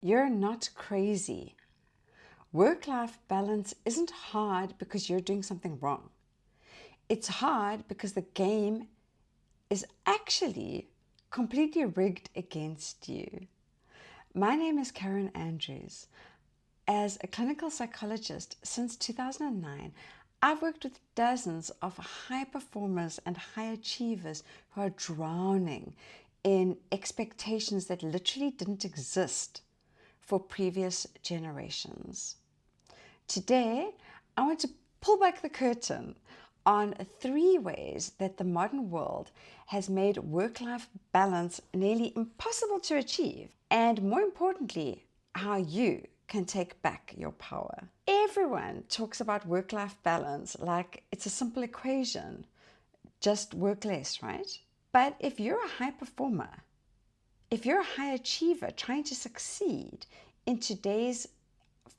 You're not crazy. Work-life balance isn't hard because you're doing something wrong. It's hard because the game is actually completely rigged against you. My name is Karen Andrews. As a clinical psychologist since 2009, I've worked with dozens of high performers and high achievers who are drowning in expectations that literally didn't exist for previous generations. Today, I want to pull back the curtain on 3 ways that the modern world has made work-life balance nearly impossible to achieve, and more importantly, how you can take back your power. Everyone talks about work-life balance like it's a simple equation, just work less, right? But if you're a high performer, if you're a high achiever trying to succeed in today's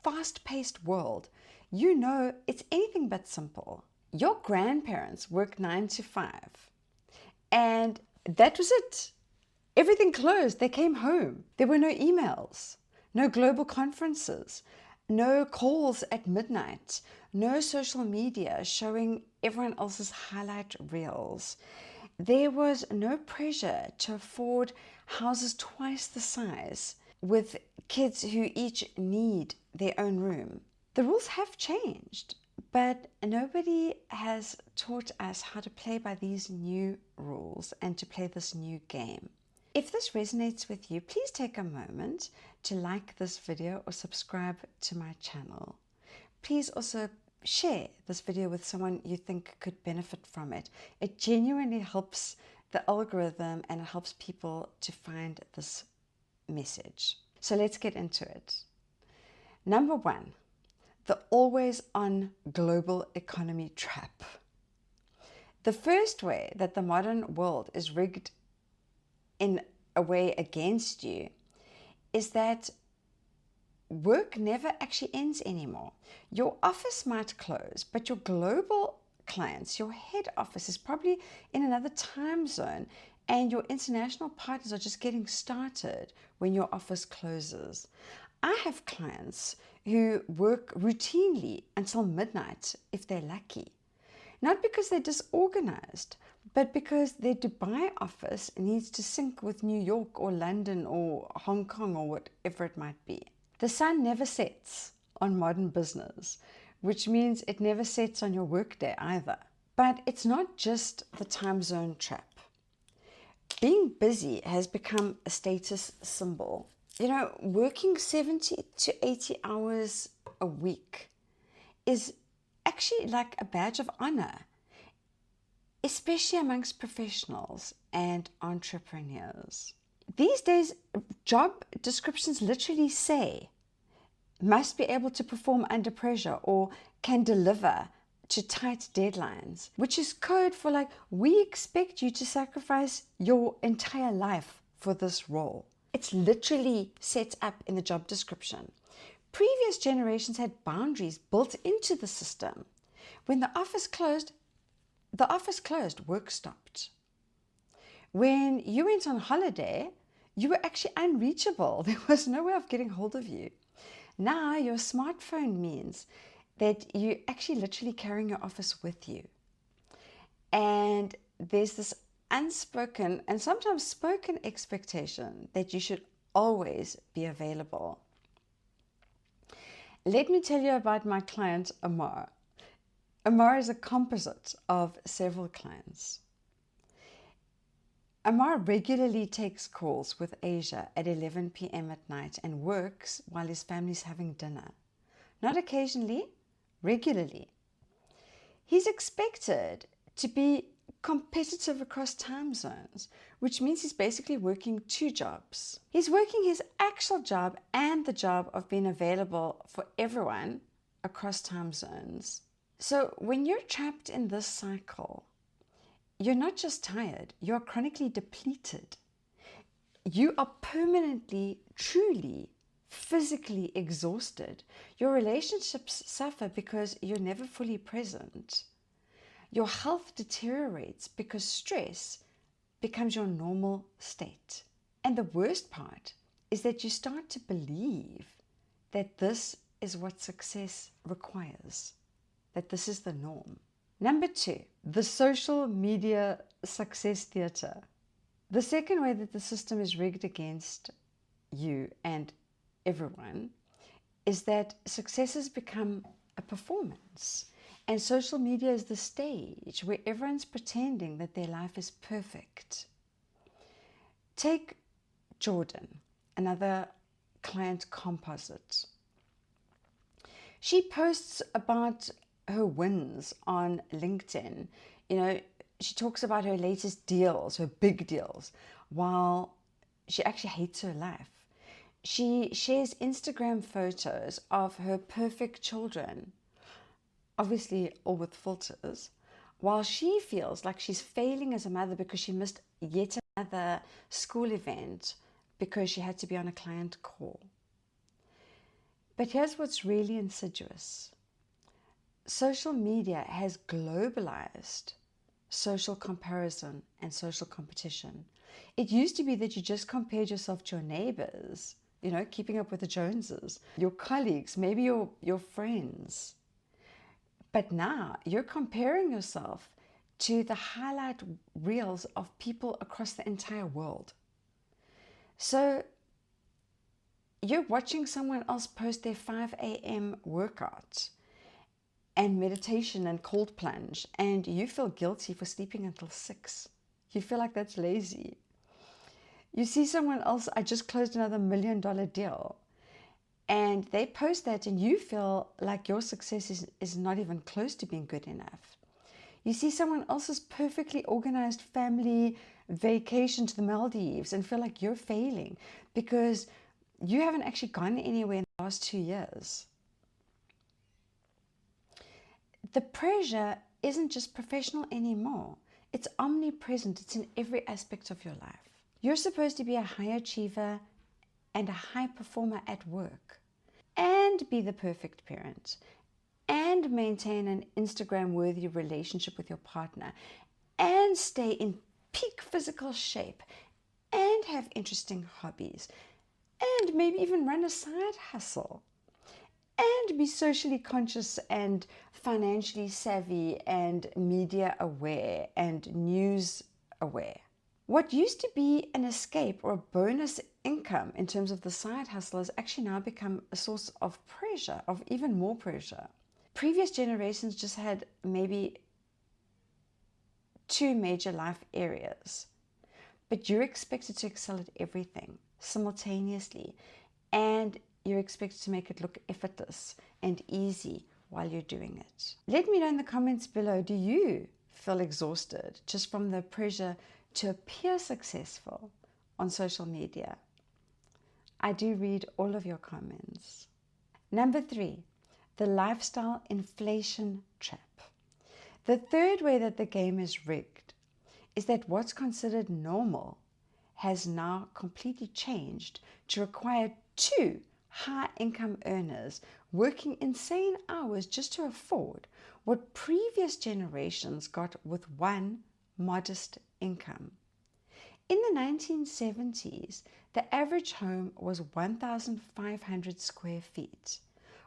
fast-paced world, you know it's anything but simple. Your grandparents worked 9 to 5, and that was it. Everything closed. They came home. There were no emails, no global conferences, no calls at midnight, no social media showing everyone else's highlight reels. There was no pressure to afford houses twice the size with kids who each need their own room. The rules have changed, but nobody has taught us how to play by these new rules and to play this new game. If this resonates with you, please take a moment to like this video or subscribe to my channel. Please also share this video with someone you think could benefit from it. It genuinely helps the algorithm and it helps people to find this message. So let's get into it. Number 1, the always on global economy trap. The first way that the modern world is rigged in a way against you is that work never actually ends anymore. Your office might close, but your global clients, your head office is probably in another time zone, and your international partners are just getting started when your office closes. I have clients who work routinely until midnight if they're lucky. Not because they're disorganized, but because their Dubai office needs to sync with New York or London or Hong Kong or whatever it might be. The sun never sets on modern business, which means it never sets on your workday either. But it's not just the time zone trap. Being busy has become a status symbol. You know, working 70 to 80 hours a week is actually like a badge of honor, especially amongst professionals and entrepreneurs. These days, job descriptions literally say, must be able to perform under pressure or can deliver to tight deadlines, which is code for like, we expect you to sacrifice your entire life for this role. It's literally set up in the job description. Previous generations had boundaries built into the system. When the office closed, work stopped. When you went on holiday, you were actually unreachable. There was no way of getting hold of you. Now your smartphone means that you're actually literally carrying your office with you. And there's this unspoken and sometimes spoken expectation that you should always be available. Let me tell you about my client, Amar. Amar is a composite of several clients. Amar regularly takes calls with Asia at 11 p.m. at night and works while his family's having dinner. Not occasionally, regularly. He's expected to be competitive across time zones, which means he's basically working 2 jobs. He's working his actual job and the job of being available for everyone across time zones. So when you're trapped in this cycle, you're not just tired, you're chronically depleted. You are permanently, truly, physically exhausted. Your relationships suffer because you're never fully present. Your health deteriorates because stress becomes your normal state. And the worst part is that you start to believe that this is what success requires, that this is the norm. Number 2, the social media success theater. The second way that the system is rigged against you and everyone is that success has become a performance. And social media is the stage where everyone's pretending that their life is perfect. Take Jordan, another client composite. She posts about her wins on LinkedIn. She talks about her latest deals, her big deals, while she actually hates her life. She shares Instagram photos of her perfect children, obviously all with filters, while she feels like she's failing as a mother because she missed yet another school event because she had to be on a client call. But here's what's really insidious. Social media has globalized social comparison and social competition. It used to be that you just compared yourself to your neighbors, keeping up with the Joneses, your colleagues, maybe your friends. But now you're comparing yourself to the highlight reels of people across the entire world. So you're watching someone else post their 5 a.m. workout and meditation and cold plunge, and you feel guilty for sleeping until 6. You feel like that's lazy. You see someone else, I just closed another $1 million deal, and they post that and you feel like your success is not even close to being good enough. You see someone else's perfectly organized family vacation to the Maldives and feel like you're failing because you haven't actually gone anywhere in the last 2 years. The pressure isn't just professional anymore. It's omnipresent. It's in every aspect of your life. You're supposed to be a high achiever and a high performer at work, and be the perfect parent, and maintain an Instagram-worthy relationship with your partner, and stay in peak physical shape, and have interesting hobbies, and maybe even run a side hustle, and be socially conscious and financially savvy and media aware and news aware. What used to be an escape or a bonus income in terms of the side hustle has actually now become a source of pressure, of even more pressure. Previous generations just had maybe 2 major life areas, but you're expected to excel at everything simultaneously, and you're expected to make it look effortless and easy while you're doing it. Let me know in the comments below, do you feel exhausted just from the pressure to appear successful on social media? I do read all of your comments. Number 3, the lifestyle inflation trap. The third way that the game is rigged is that what's considered normal has now completely changed to require 2 high-income earners working insane hours just to afford what previous generations got with 1 modest income. In the 1970s, the average home was 1,500 square feet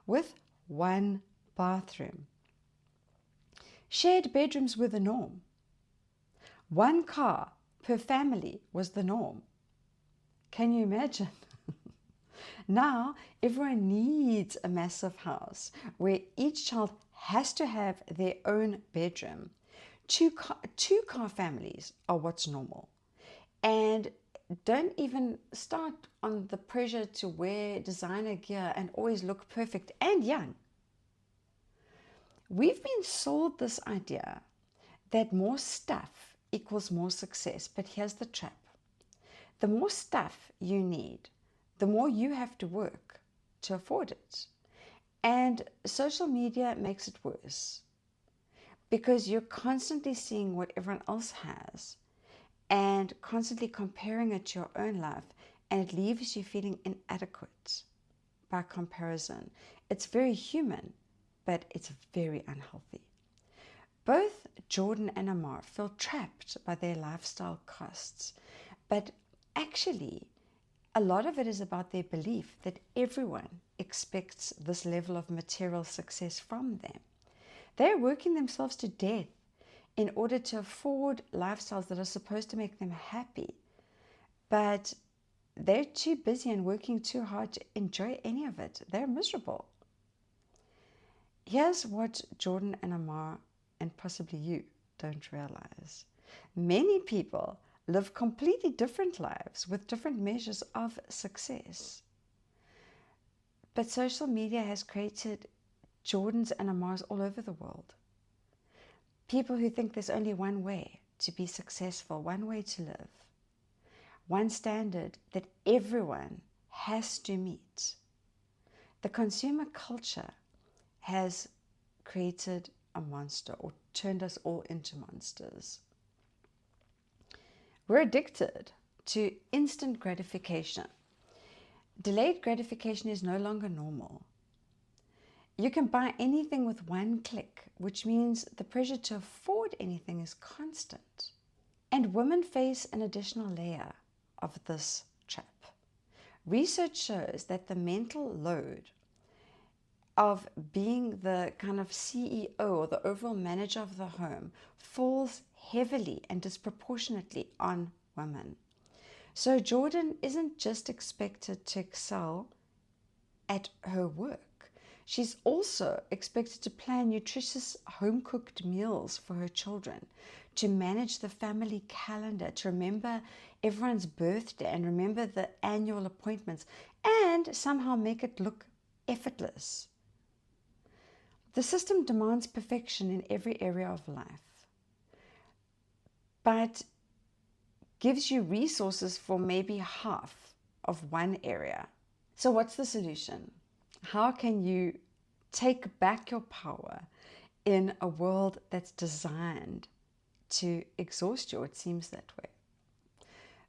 with 1 bathroom. Shared bedrooms were the norm. 1 car per family was the norm. Can you imagine? Now, everyone needs a massive house where each child has to have their own bedroom. Two-car families are what's normal. And don't even start on the pressure to wear designer gear and always look perfect and young. We've been sold this idea that more stuff equals more success, but here's the trap. The more stuff you need, the more you have to work to afford it. And social media makes it worse because you're constantly seeing what everyone else has and constantly comparing it to your own life, and it leaves you feeling inadequate by comparison. It's very human, but it's very unhealthy. Both Jordan and Amar feel trapped by their lifestyle costs, but actually a lot of it is about their belief that everyone expects this level of material success from them. They're working themselves to death in order to afford lifestyles that are supposed to make them happy, but they're too busy and working too hard to enjoy any of it. They're miserable. Here's what Jordan and Amar, and possibly you, don't realize. Many people live completely different lives with different measures of success. But social media has created Jordans and Amars all over the world. People who think there's only one way to be successful, one way to live, one standard that everyone has to meet. The consumer culture has created a monster, or turned us all into monsters. We're addicted to instant gratification. Delayed gratification is no longer normal. You can buy anything with one click, which means the pressure to afford anything is constant. And women face an additional layer of this trap. Research shows that the mental load of being the kind of CEO or the overall manager of the home falls heavily and disproportionately on women. So Jordan isn't just expected to excel at her work. She's also expected to plan nutritious home-cooked meals for her children, to manage the family calendar, to remember everyone's birthday and remember the annual appointments, and somehow make it look effortless. The system demands perfection in every area of life, but gives you resources for maybe half of one area. So what's the solution? How can you take back your power in a world that's designed to exhaust you? It seems that way.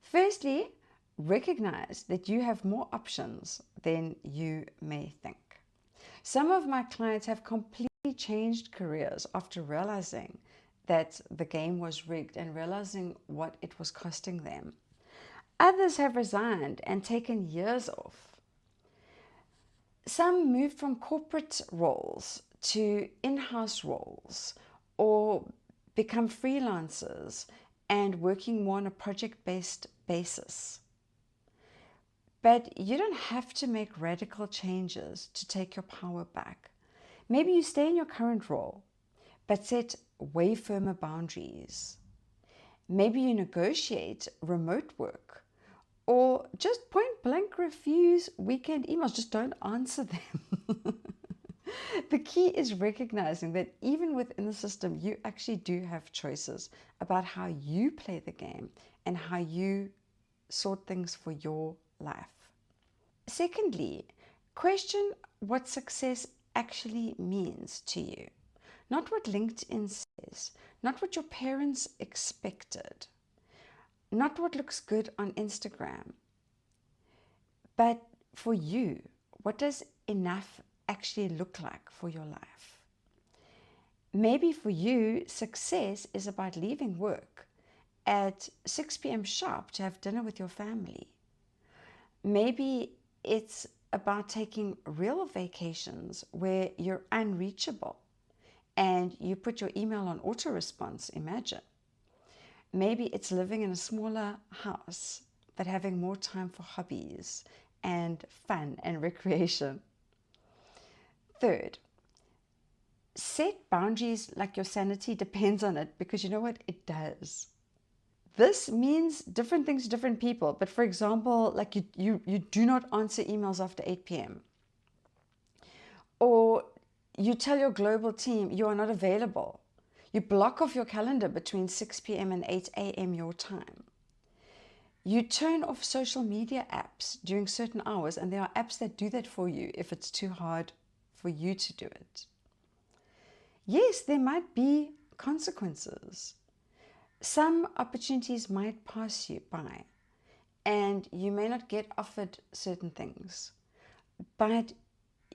Firstly, recognize that you have more options than you may think. Some of my clients have completely changed careers after realizing that the game was rigged and realizing what it was costing them. Others have resigned and taken years off. Some moved from corporate roles to in-house roles, or become freelancers and working more on a project-based basis. But you don't have to make radical changes to take your power back. Maybe you stay in your current role, but set way firmer boundaries. Maybe you negotiate remote work, or just point blank refuse weekend emails. Just don't answer them. The key is recognizing that even within the system, you actually do have choices about how you play the game and how you sort things for your life. Secondly, question what success actually means to you. Not what LinkedIn says, not what your parents expected, not what looks good on Instagram, but for you, what does enough actually look like for your life? Maybe for you, success is about leaving work at 6 p.m. sharp to have dinner with your family. Maybe it's about taking real vacations where you're unreachable and you put your email on auto response, imagine. Maybe it's living in a smaller house, but having more time for hobbies and fun and recreation. Third, set boundaries like your sanity depends on it, because you know what? It does. This means different things to different people. But for example, like you do not answer emails after 8 p.m. Or you tell your global team you are not available. You block off your calendar between 6 p.m. and 8 a.m. your time. You turn off social media apps during certain hours, and there are apps that do that for you if it's too hard for you to do it. Yes, there might be consequences. Some opportunities might pass you by, and you may not get offered certain things, but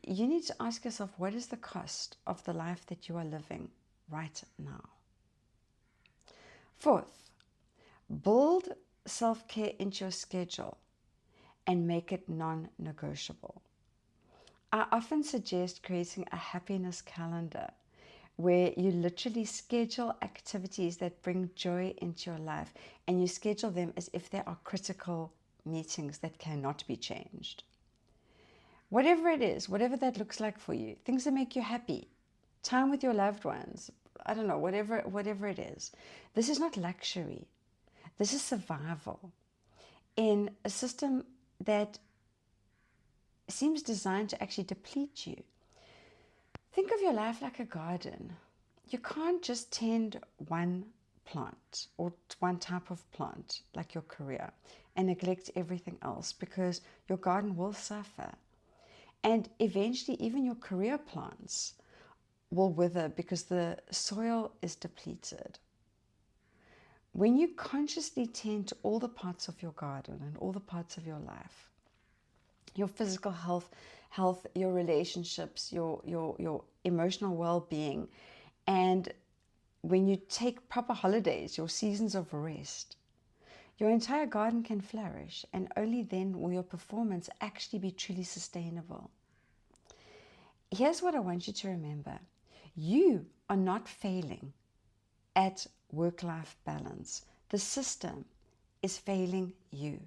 you need to ask yourself, what is the cost of the life that you are living right now? Fourth, build self-care into your schedule and make it non-negotiable. I often suggest creating a happiness calendar where you literally schedule activities that bring joy into your life, and you schedule them as if they are critical meetings that cannot be changed. Whatever it is, whatever that looks like for you, things that make you happy, time with your loved ones, I don't know, whatever it is. This is not luxury. This is survival in a system that seems designed to actually deplete you. Think of your life like a garden. You can't just tend one plant or one type of plant like your career and neglect everything else, because your garden will suffer. And eventually even your career plants will wither because the soil is depleted. When you consciously tend to all the parts of your garden and all the parts of your life, your physical health, your relationships, your emotional well-being, and when you take proper holidays, your seasons of rest, your entire garden can flourish, and only then will your performance actually be truly sustainable. Here's what I want you to remember. You are not failing at work-life balance. The system is failing you.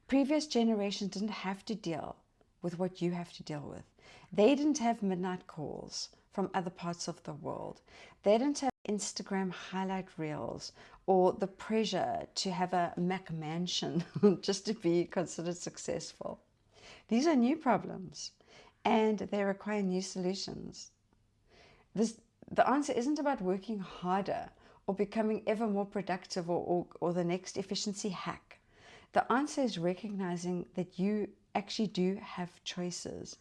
Previous generations didn't have to deal with what you have to deal with. They didn't have midnight calls from other parts of the world. They didn't have Instagram highlight reels or the pressure to have a Mac mansion just to be considered successful. These are new problems, and they require new solutions. The answer isn't about working harder or becoming ever more productive or the next efficiency hack. The answer is recognizing that you actually do have choices,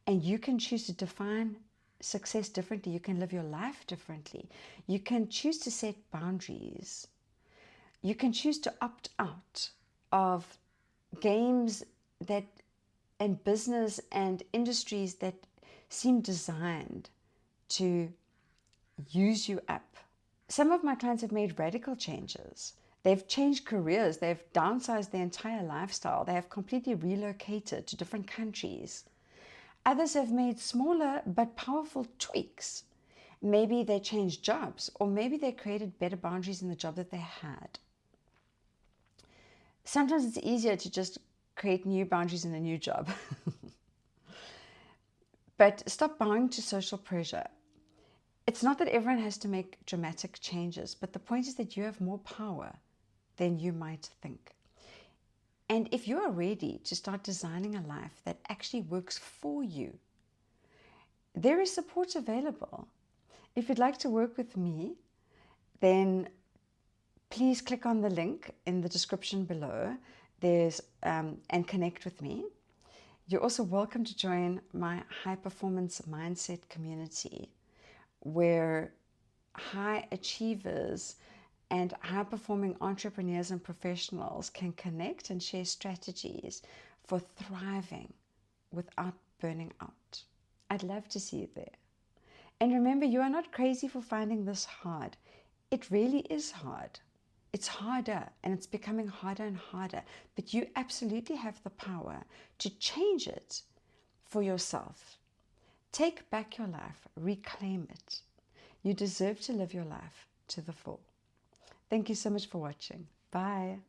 and you can choose to define success differently. You can live your life differently. You can choose to set boundaries. You can choose to opt out of games that and business and industries that seem designed to use you up. Some of my clients have made radical changes. They've changed careers. They've downsized their entire lifestyle. They have completely relocated to different countries. Others have made smaller but powerful tweaks. Maybe they changed jobs, or maybe they created better boundaries in the job that they had. Sometimes it's easier to just create new boundaries in a new job. But stop bowing to social pressure. It's not that everyone has to make dramatic changes, but the point is that you have more power than you might think. And if you are ready to start designing a life that actually works for you, there is support available. If you'd like to work with me, then please click on the link in the description below. And connect with me. You're also welcome to join my high performance mindset community, where high achievers and high performing entrepreneurs and professionals can connect and share strategies for thriving without burning out. I'd love to see you there. And remember, you are not crazy for finding this hard. It really is hard. It's harder, and it's becoming harder and harder, but you absolutely have the power to change it for yourself. Take back your life, reclaim it. You deserve to live your life to the full. Thank you so much for watching. Bye.